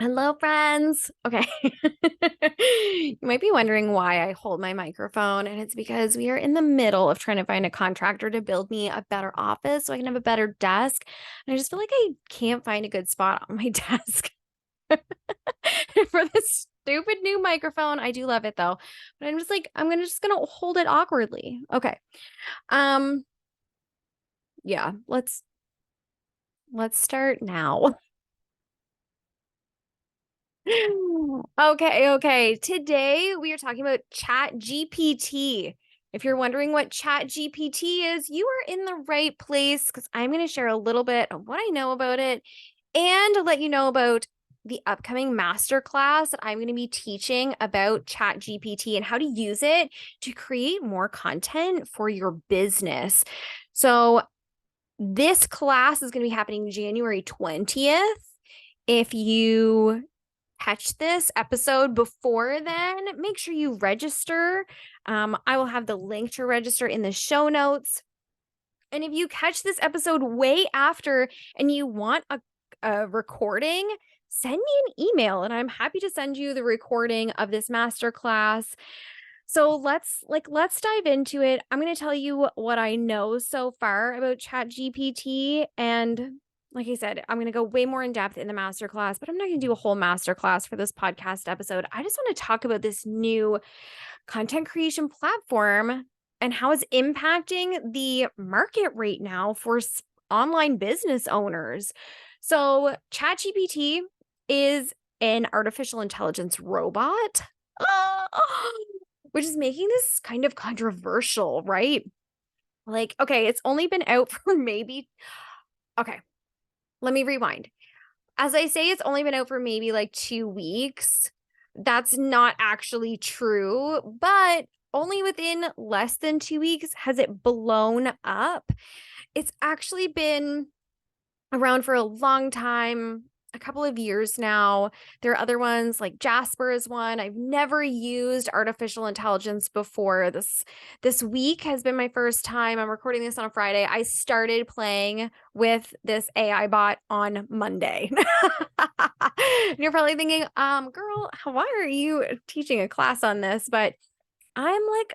Hello, friends. Okay. You might be wondering why I hold my microphone, and it's because we are in the middle of trying to find a contractor to build me a better office so I can have a better desk. And I just feel like I can't find a good spot on my desk for this stupid new microphone. I do love it though, but I'm just like, I'm just gonna hold it awkwardly. Okay. Um, yeah, let's start now. Okay. Today we are talking about Chat GPT. If you're wondering what Chat GPT is, you are in the right place because I'm going to share a little bit of what I know about it and let you know about the upcoming masterclass that I'm going to be teaching about Chat GPT and how to use it to create more content for your business. So this class is going to be happening January 20th. If you catch this episode before then, make sure you register. I will have the link to register in the show notes. And if you catch this episode way after and you want a recording, send me an email and I'm happy to send you the recording of this masterclass. So let's dive into it. I'm going to tell you what I know so far about ChatGPT, and like I said, I'm going to go way more in depth in the masterclass, but I'm not going to do a whole masterclass for this podcast episode. I just want to talk about this new content creation platform and how it's impacting the market right now for online business owners. So ChatGPT is an artificial intelligence robot. Which is making this kind of controversial, right? Like, okay, it's only been out for okay, let me rewind. As I say, it's only been out for maybe like 2 weeks. That's not actually true, but only within less than 2 weeks has it blown up. It's actually been around for a long time, a couple of years now. There are other ones like Jasper is one. I've never used artificial intelligence before. This week has been my first time. I'm recording this on a Friday. I started playing with this AI bot on Monday. And you're probably thinking, girl, why are you teaching a class on this? But I'm like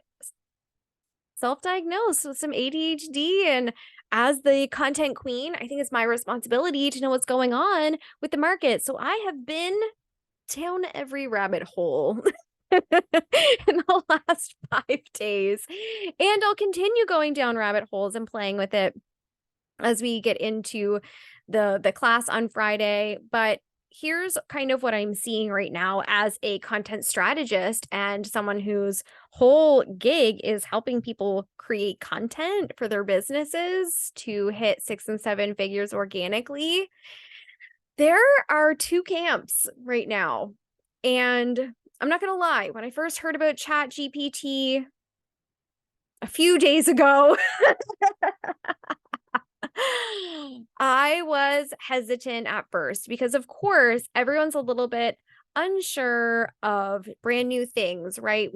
self-diagnosed with some ADHD, and as the content queen, I think it's my responsibility to know what's going on with the market. So I have been down every rabbit hole in the last 5 days, and I'll continue going down rabbit holes and playing with it as we get into the class on Friday. But here's kind of what I'm seeing right now as a content strategist and someone whose whole gig is helping people create content for their businesses to hit 6 and 7 figures organically. There are two camps right now. And I'm not going to lie, when I first heard about Chat GPT a few days ago, I was hesitant at first because, of course, everyone's a little bit unsure of brand new things, right?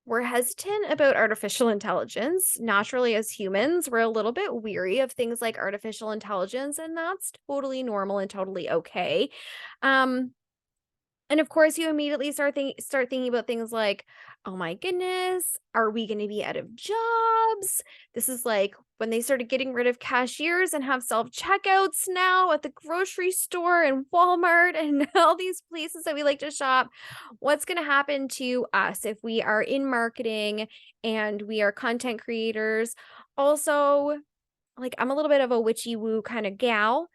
We're hesitant about artificial intelligence. Naturally, as humans, we're a little bit weary of things like artificial intelligence, and that's totally normal and totally okay. Um, and of course, you immediately start thinking about things like, oh my goodness, are we going to be out of jobs? This is like when they started getting rid of cashiers and have self-checkouts now at the grocery store and Walmart and all these places that we like to shop. What's going to happen to us if we are in marketing and we are content creators? Also, like, I'm a little bit of a witchy woo kind of gal,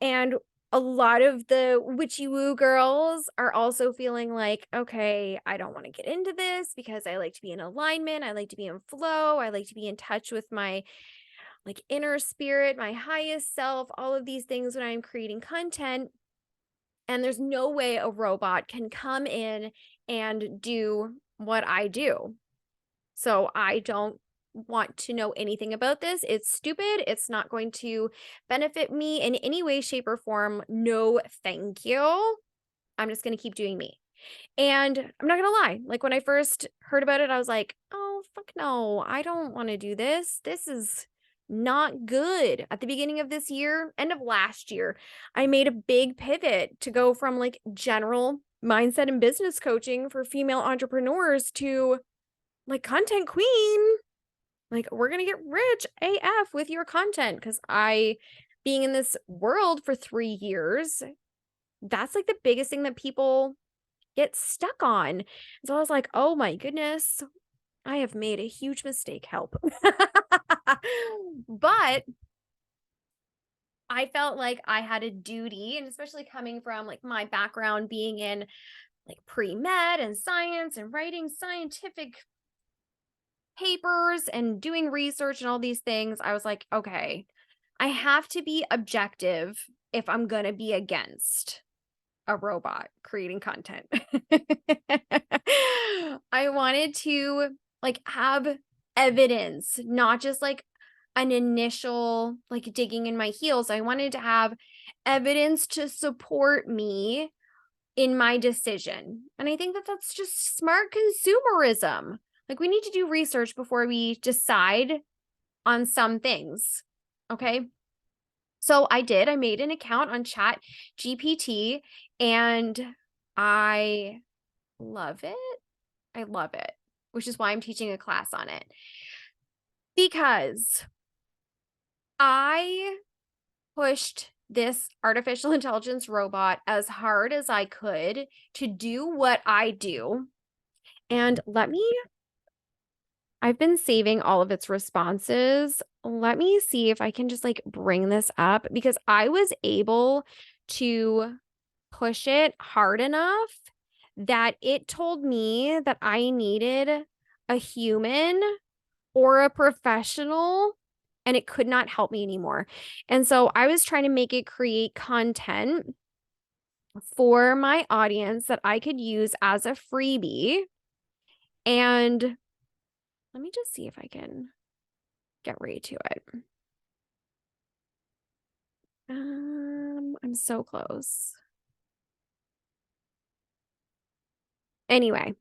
and a lot of the witchy woo girls are also feeling like, okay, I don't want to get into this because I like to be in alignment. I like to be in flow. I like to be in touch with my like inner spirit, my highest self, all of these things when I'm creating content. And there's no way a robot can come in and do what I do. So I don't want to know anything about this. It's stupid. It's not going to benefit me in any way, shape, or form. No, thank you. I'm just going to keep doing me. And I'm not going to lie. Like when I first heard about it, I was like, oh, fuck no. I don't want to do this. This is not good. At the beginning of this year, end of last year, I made a big pivot to go from like general mindset and business coaching for female entrepreneurs to like content queen. Like, we're going to get rich AF with your content, because being in this world for 3 years, that's like the biggest thing that people get stuck on. So I was like, oh my goodness, I have made a huge mistake. Help. But I felt like I had a duty, and especially coming from like my background being in like pre-med and science and writing scientific papers and doing research and all these things, I was like, okay, I have to be objective if I'm going to be against a robot creating content. I wanted to like have evidence, not just like an initial like digging in my heels. I wanted to have evidence to support me in my decision. And I think that that's just smart consumerism. Like, we need to do research before we decide on some things. Okay. So I made an account on Chat GPT, and I love it. I love it, which is why I'm teaching a class on it, because I pushed this artificial intelligence robot as hard as I could to do what I do. And I've been saving all of its responses. Let me see if I can just like bring this up, because I was able to push it hard enough that it told me that I needed a human or a professional, and it could not help me anymore. And so I was trying to make it create content for my audience that I could use as a freebie. And let me just see if I can get right to it. I'm so close. Anyway,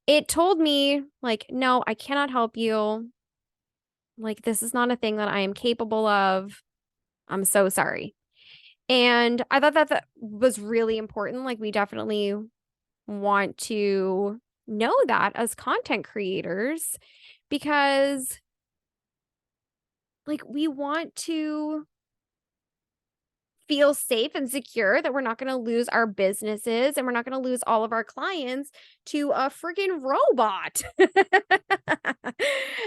it told me like, no, I cannot help you. Like, this is not a thing that I am capable of. I'm so sorry. And I thought that was really important. Like, we definitely want to know that as content creators, because like, we want to feel safe and secure that we're not going to lose our businesses and we're not going to lose all of our clients to a freaking robot.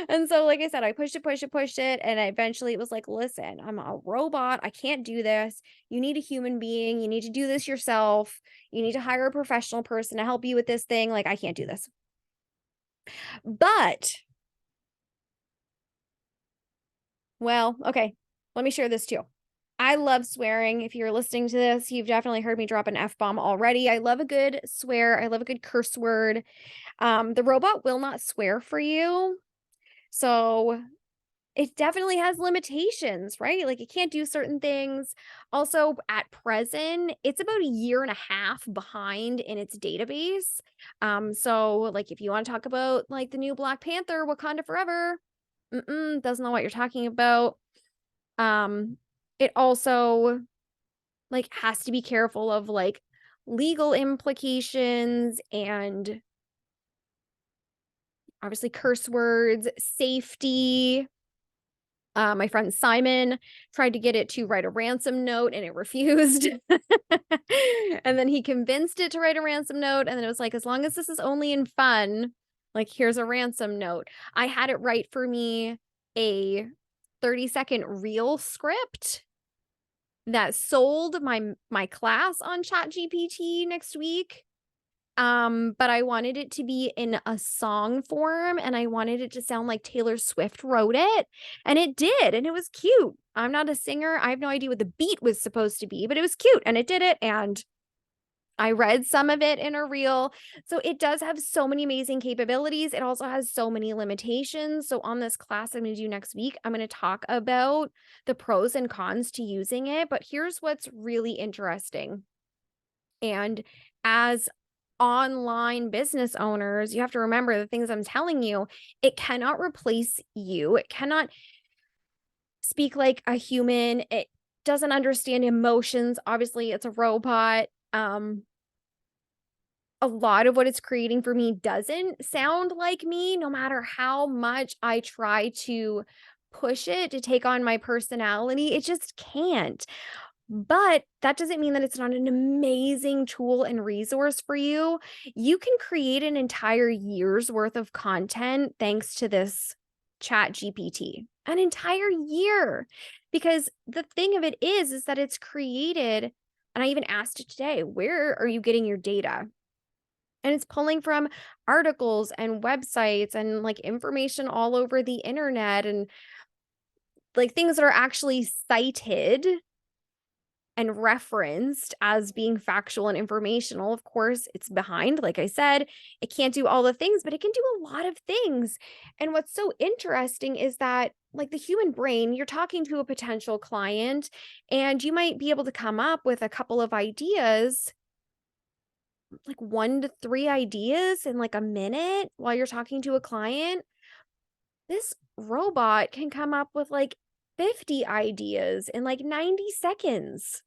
And so, like I said, I pushed it. And eventually it was like, listen, I'm a robot. I can't do this. You need a human being. You need to do this yourself. You need to hire a professional person to help you with this thing. Like, I can't do this. But, well, okay, let me share this too. I love swearing. If you're listening to this, you've definitely heard me drop an F-bomb already. I love a good swear. I love a good curse word. The robot will not swear for you. So it definitely has limitations, right? Like, it can't do certain things. Also, at present, it's about 1.5 years behind in its database. So like, if you want to talk about like the new Black Panther, Wakanda Forever, doesn't know what you're talking about. It also like has to be careful of like legal implications and obviously curse words, safety. My friend Simon tried to get it to write a ransom note and it refused. And then he convinced it to write a ransom note. And then it was like, as long as this is only in fun, like, here's a ransom note. I had it write for me a 30-second reel script that sold my class on Chat GPT next week. But I wanted it to be in a song form, and I wanted it to sound like Taylor Swift wrote it, and it did, and it was cute. I'm not a singer. I have no idea what the beat was supposed to be, but it was cute, and it did it, and I read some of it in a reel. So it does have so many amazing capabilities. It also has so many limitations. So on this class I'm going to do next week, I'm going to talk about the pros and cons to using it. But here's what's really interesting. And as online business owners, you have to remember the things I'm telling you. It cannot replace you. It cannot speak like a human. It doesn't understand emotions. Obviously, it's a robot. A lot of what it's creating for me doesn't sound like me, no matter how much I try to push it to take on my personality. It just can't. But that doesn't mean that it's not an amazing tool and resource for you. You can create an entire year's worth of content thanks to this Chat GPT. An entire year. Because the thing of it is that it's created, and I even asked it today, where are you getting your data? And it's pulling from articles and websites and like information all over the internet and like things that are actually cited and referenced as being factual and informational. Of course, it's behind. Like I said, it can't do all the things, but it can do a lot of things. And what's so interesting is that, like the human brain, you're talking to a potential client and you might be able to come up with a couple of ideas, like 1 to 3 ideas in like a minute while you're talking to a client. This robot can come up with like 50 ideas in like 90 seconds.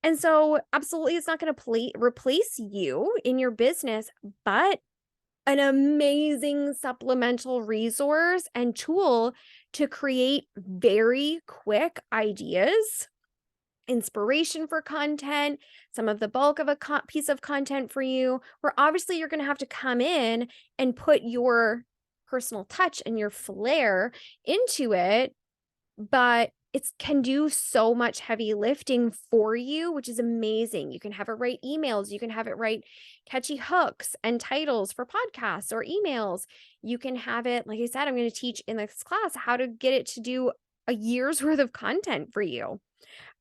And so, absolutely, it's not going to replace you in your business, but an amazing supplemental resource and tool to create very quick ideas, inspiration for content, some of the bulk of a piece of content for you, where obviously you're going to have to come in and put your personal touch and your flair into it, but it can do so much heavy lifting for you, which is amazing. You can have it write emails. You can have it write catchy hooks and titles for podcasts or emails. You can have it, like I said, I'm going to teach in this class how to get it to do a year's worth of content for you.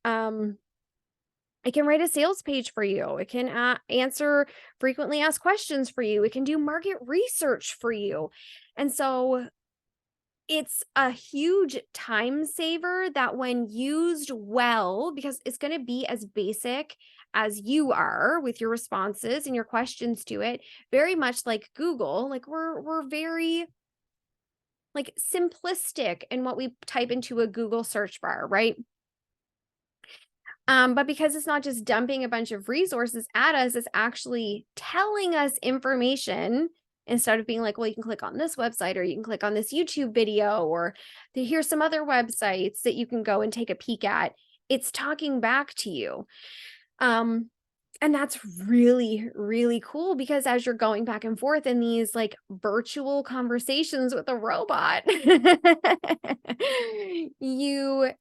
It can write a sales page for you. It can answer frequently asked questions for you. It can do market research for you. And so it's a huge time saver that when used well, because it's going to be as basic as you are with your responses and your questions to it, very much like Google. Like we're very like simplistic in what we type into a Google search bar, right? But because it's not just dumping a bunch of resources at us, it's actually telling us information instead of being like, well, you can click on this website or you can click on this YouTube video or here's some other websites that you can go and take a peek at. It's talking back to you. And that's really, really cool because as you're going back and forth in these like virtual conversations with a robot, you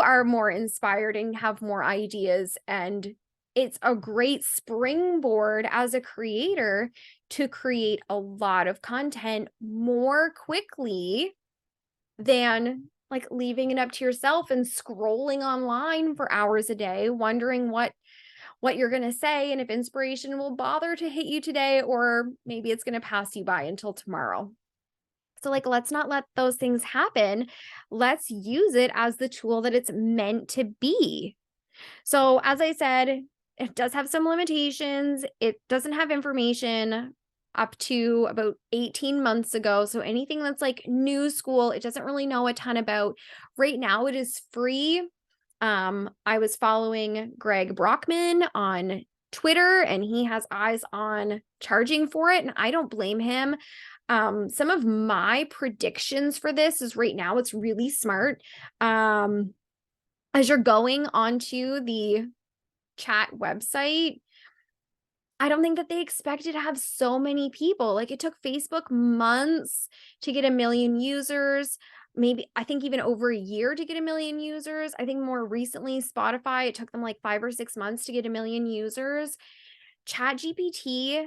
are more inspired and have more ideas. And it's a great springboard as a creator to create a lot of content more quickly than like leaving it up to yourself and scrolling online for hours a day, wondering what you're going to say and if inspiration will bother to hit you today, or maybe it's going to pass you by until tomorrow. So like, let's not let those things happen. Let's use it as the tool that it's meant to be. So as I said, it does have some limitations. It doesn't have information up to about 18 months ago. So anything that's like new school, it doesn't really know a ton about. Right now it is free. I was following Greg Brockman on Twitter and he has eyes on charging for it, and I don't blame him. Some of my predictions for this is right now it's really smart. As you're going onto the chat website, I don't think that they expected to have so many people. Like it took Facebook months to get 1 million users. Maybe I think even over a year to get 1 million users. I think more recently, Spotify, it took them like 5 or 6 months to get 1 million users. Chat GPT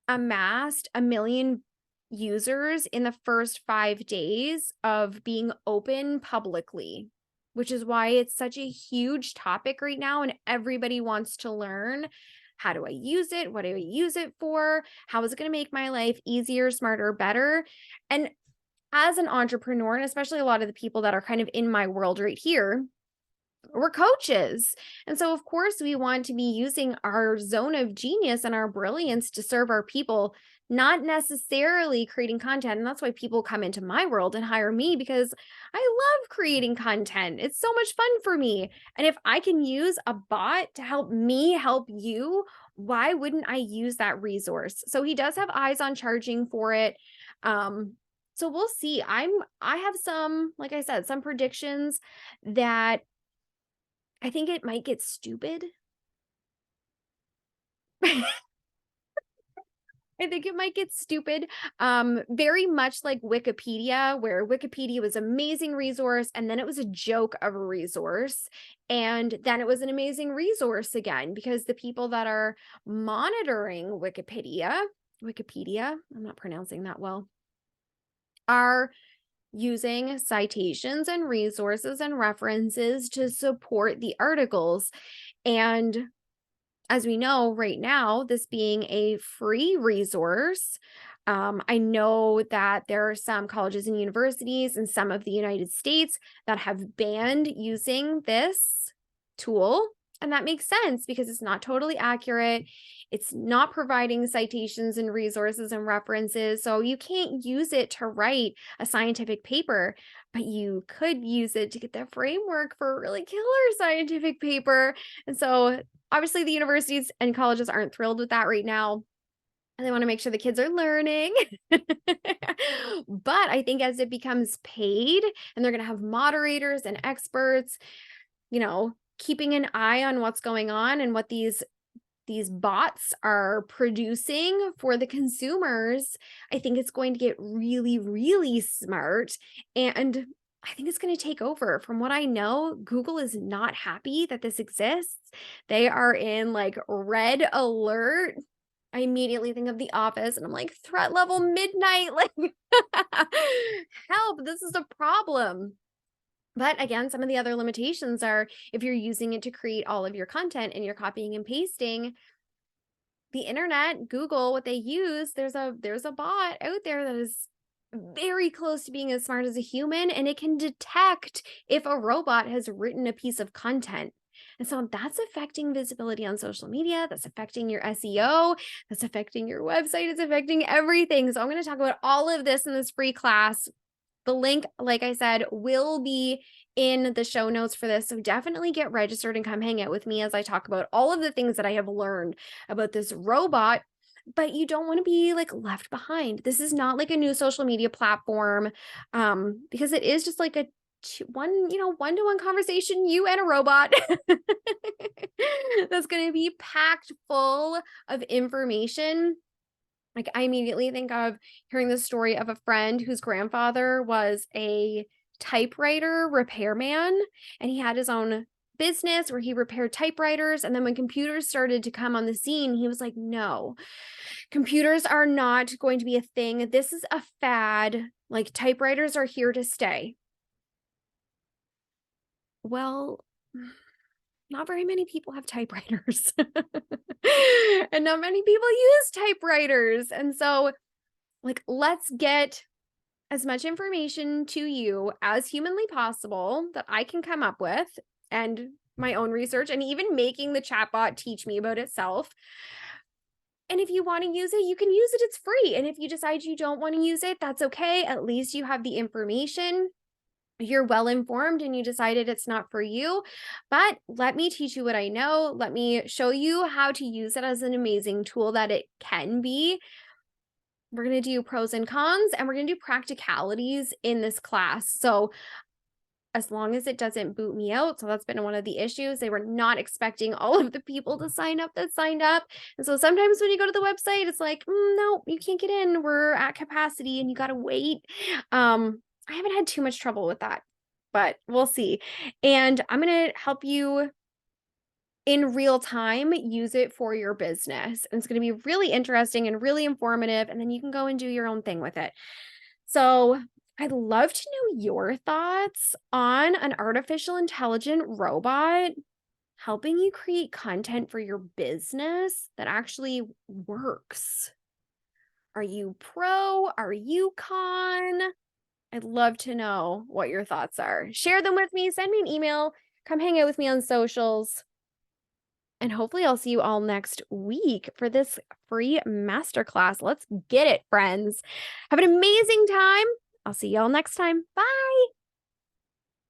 amassed 1 million users in the first 5 days of being open publicly, which is why it's such a huge topic right now. And everybody wants to learn, how do I use it? What do I use it for? How is it going to make my life easier, smarter, better? And as an entrepreneur, and especially a lot of the people that are kind of in my world right here, we're coaches. And so, of course, we want to be using our zone of genius and our brilliance to serve our people not necessarily creating content. And that's why people come into my world and hire me, because I love creating content. It's so much fun for me. And if I can use a bot to help me help you, why wouldn't I use that resource? So he does have eyes on charging for it. So we'll see. I have some, like I said, some predictions that I think it might get stupid. I think it might get stupid. Very much like Wikipedia, where Wikipedia was an amazing resource, and then it was a joke of a resource. And then it was an amazing resource again, because the people that are monitoring Wikipedia, I'm not pronouncing that well, are using citations and resources and references to support the articles. And as we know right now, this being a free resource, I know that there are some colleges and universities in some of the United States that have banned using this tool. And that makes sense because it's not totally accurate. It's not providing citations and resources and references. So you can't use it to write a scientific paper, but you could use it to get the framework for a really killer scientific paper. And so obviously the universities and colleges aren't thrilled with that right now, and they want to make sure the kids are learning. But I think as it becomes paid and they're going to have moderators and experts, keeping an eye on what's going on and what these bots are producing for the consumers, I think it's going to get really, really smart. And I think it's going to take over. From what I know, Google is not happy that this exists. They are in like red alert. I immediately think of The Office and I'm like, threat level midnight, like help, this is a problem. But again, some of the other limitations are if you're using it to create all of your content and you're copying and pasting, the internet, Google, what they use, there's a bot out there that is very close to being as smart as a human, and it can detect if a robot has written a piece of content. And so that's affecting visibility on social media. That's affecting your SEO. That's affecting your website. It's affecting everything. So I'm going to talk about all of this in this free class. The link, like I said, will be in the show notes for this. So definitely get registered and come hang out with me as I talk about all of the things that I have learned about this robot. But you don't want to be like left behind. This is not like a new social media platform, because it is just like a one-to-one conversation, you and a robot that's going to be packed full of information. Like I immediately think of hearing the story of a friend whose grandfather was a typewriter repairman, and he had his own business where he repaired typewriters. And then when computers started to come on the scene, he was like, no, computers are not going to be a thing. This is a fad. Like typewriters are here to stay. Well, not very many people have typewriters and not many people use typewriters. And so like, let's get as much information to you as humanly possible that I can come up with, and my own research, and even making the chatbot teach me about itself. And if you want to use it, you can use it. It's free. And if you decide you don't want to use it, that's okay. At least you have the information. You're well informed and you decided it's not for you. But let me teach you what I know. Let me show you how to use it as an amazing tool that it can be. We're going to do pros and cons, and we're going to do practicalities in this class. So as long as it doesn't boot me out. So that's been one of the issues. They were not expecting all of the people to sign up that signed up. And so sometimes when you go to the website, it's like, no, you can't get in. We're at capacity and you got to wait. I haven't had too much trouble with that, but we'll see. And I'm going to help you in real time use it for your business. And it's going to be really interesting and really informative. And then you can go and do your own thing with it. So I'd love to know your thoughts on an artificial intelligent robot helping you create content for your business that actually works. Are you pro? Are you con? I'd love to know what your thoughts are. Share them with me. Send me an email. Come hang out with me on socials. And hopefully I'll see you all next week for this free masterclass. Let's get it, friends. Have an amazing time. I'll see y'all next time. Bye.